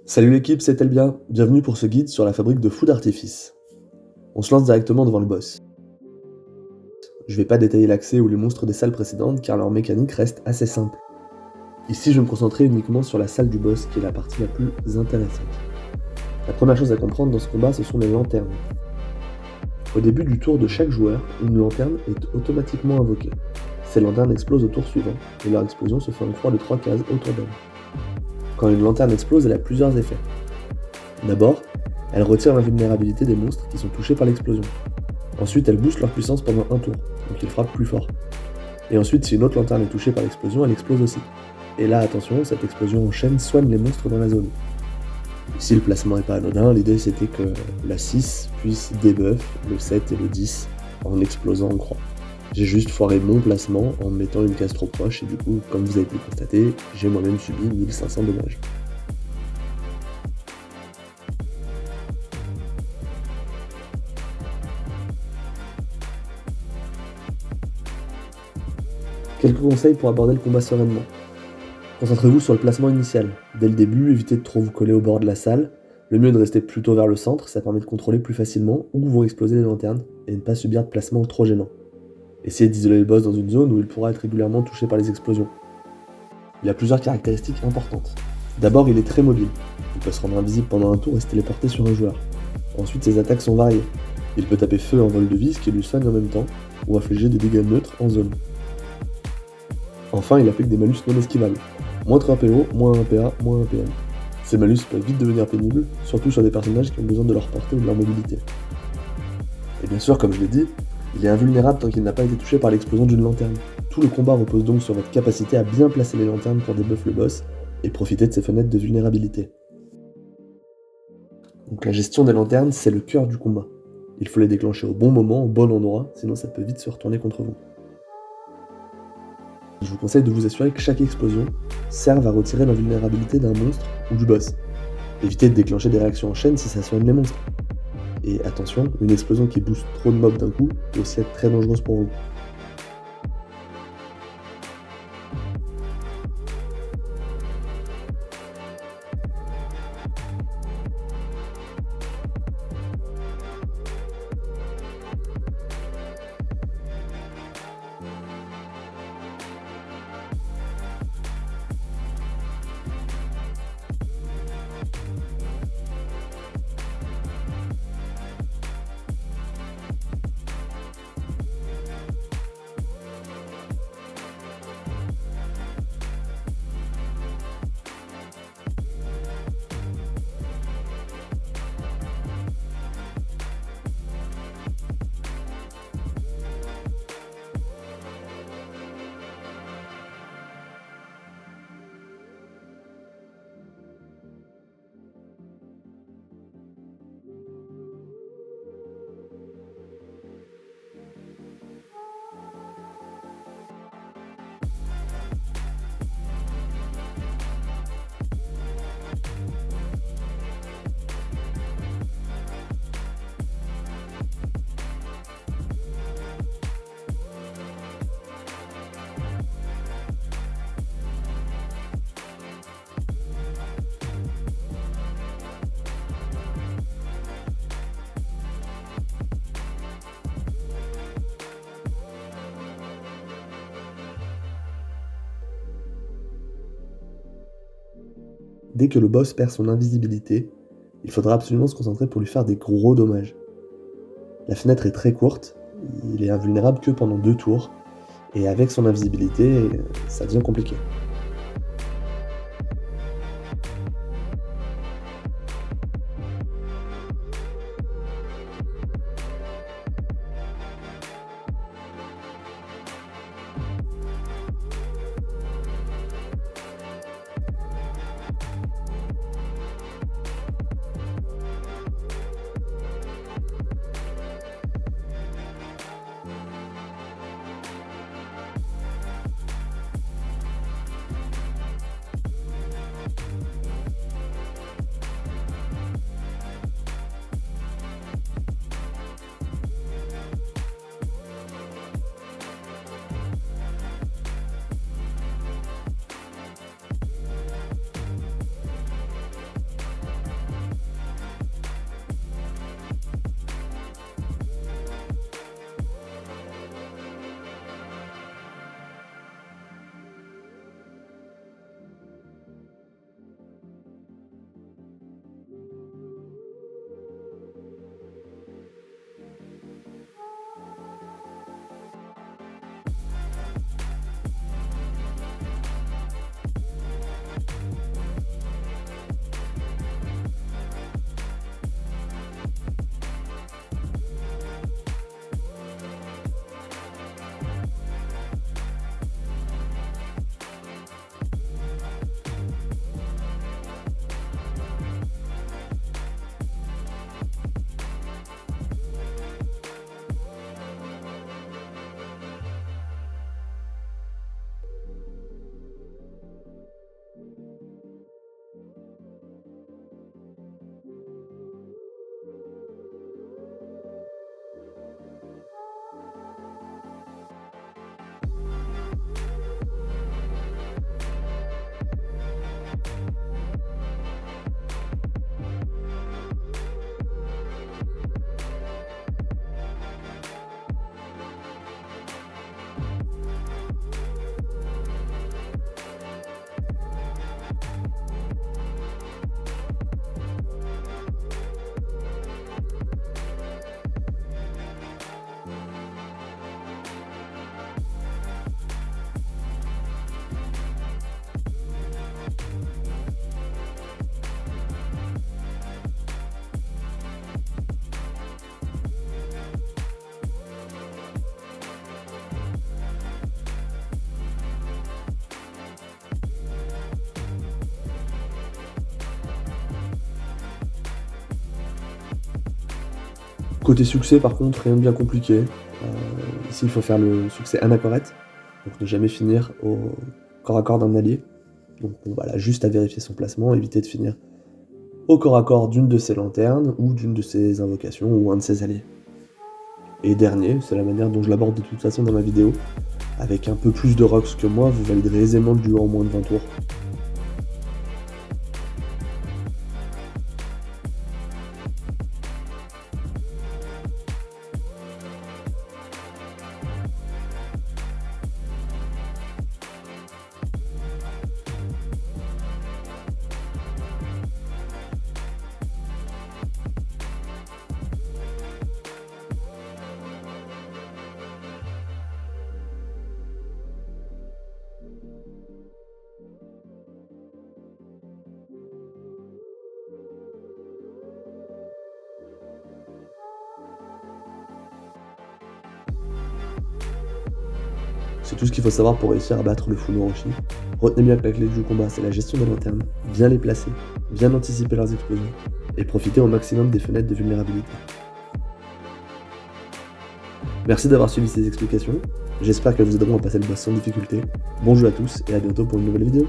Salut l'équipe, c'est Elbia. Bienvenue pour ce guide sur la fabrique de feux d'artifice. On se lance directement devant le boss. Je vais pas détailler l'accès ou les monstres des salles précédentes car leur mécanique reste assez simple. Ici, je vais me concentrer uniquement sur la salle du boss qui est la partie la plus intéressante. La première chose à comprendre dans ce combat, ce sont les lanternes. Au début du tour de chaque joueur, une lanterne est automatiquement invoquée. Ces lanternes explosent au tour suivant et leur explosion se fait en croix de 3 cases autour d'elle. Quand une lanterne explose, elle a plusieurs effets. D'abord, elle retire l'invulnérabilité des monstres qui sont touchés par l'explosion. Ensuite, elle booste leur puissance pendant un tour, donc ils frappent plus fort. Et ensuite, si une autre lanterne est touchée par l'explosion, elle explose aussi. Et là, attention, cette explosion en chaîne soigne les monstres dans la zone. Ici, le placement n'est pas anodin, l'idée c'était que la 6 puisse debuff le 7 et le 10 en explosant en croix. J'ai juste foiré mon placement en mettant une case trop proche et du coup, comme vous avez pu le constater, j'ai moi-même subi 1500 dommages. Quelques conseils pour aborder le combat sereinement. Concentrez-vous sur le placement initial. Dès le début, évitez de trop vous coller au bord de la salle. Le mieux est de rester plutôt vers le centre, ça permet de contrôler plus facilement où vont exploser les lanternes et ne pas subir de placement trop gênant. Essayez d'isoler le boss dans une zone où il pourra être régulièrement touché par les explosions. Il a plusieurs caractéristiques importantes. D'abord, il est très mobile. Il peut se rendre invisible pendant un tour et se téléporter sur un joueur. Ensuite, ses attaques sont variées. Il peut taper feu en vol de vie, ce qui lui soigne en même temps, ou infliger des dégâts neutres en zone. Enfin, il applique des malus non esquivables. Moins 3 PO, moins 1 PA, moins 1 PM. Ces malus peuvent vite devenir pénibles, surtout sur des personnages qui ont besoin de leur portée ou de leur mobilité. Et bien sûr, comme je l'ai dit, il est invulnérable tant qu'il n'a pas été touché par l'explosion d'une lanterne. Tout le combat repose donc sur votre capacité à bien placer les lanternes pour debuff le boss et profiter de ses fenêtres de vulnérabilité. Donc la gestion des lanternes, c'est le cœur du combat. Il faut les déclencher au bon moment, au bon endroit, sinon ça peut vite se retourner contre vous. Je vous conseille de vous assurer que chaque explosion serve à retirer l'invulnérabilité d'un monstre ou du boss. Évitez de déclencher des réactions en chaîne si ça soigne les monstres. Et attention, une explosion qui booste trop de mobs d'un coup peut aussi être très dangereuse pour vous. Dès que le boss perd son invisibilité, il faudra absolument se concentrer pour lui faire des gros dommages. La fenêtre est très courte, il est invulnérable que pendant 2 tours, et avec son invisibilité, ça devient compliqué. Côté succès par contre, rien de bien compliqué. Ici il faut faire le succès anachorète, donc ne jamais finir au corps à corps d'un allié. Donc bon voilà, juste à vérifier son placement, éviter de finir au corps à corps d'une de ses lanternes, ou d'une de ses invocations, ou un de ses alliés. Et dernier, c'est la manière dont je l'aborde de toute façon dans ma vidéo, avec un peu plus de rocks que moi, vous validerez aisément le duo en moins de 20 tours. C'est tout ce qu'il faut savoir pour réussir à battre le Fou no Orochi. Retenez bien que la clé du combat, c'est la gestion des lanternes, bien les placer, bien anticiper leurs explosions, et profiter au maximum des fenêtres de vulnérabilité. Merci d'avoir suivi ces explications, j'espère qu'elles vous aideront à passer le boss sans difficulté. Bon jeu à tous, et à bientôt pour une nouvelle vidéo.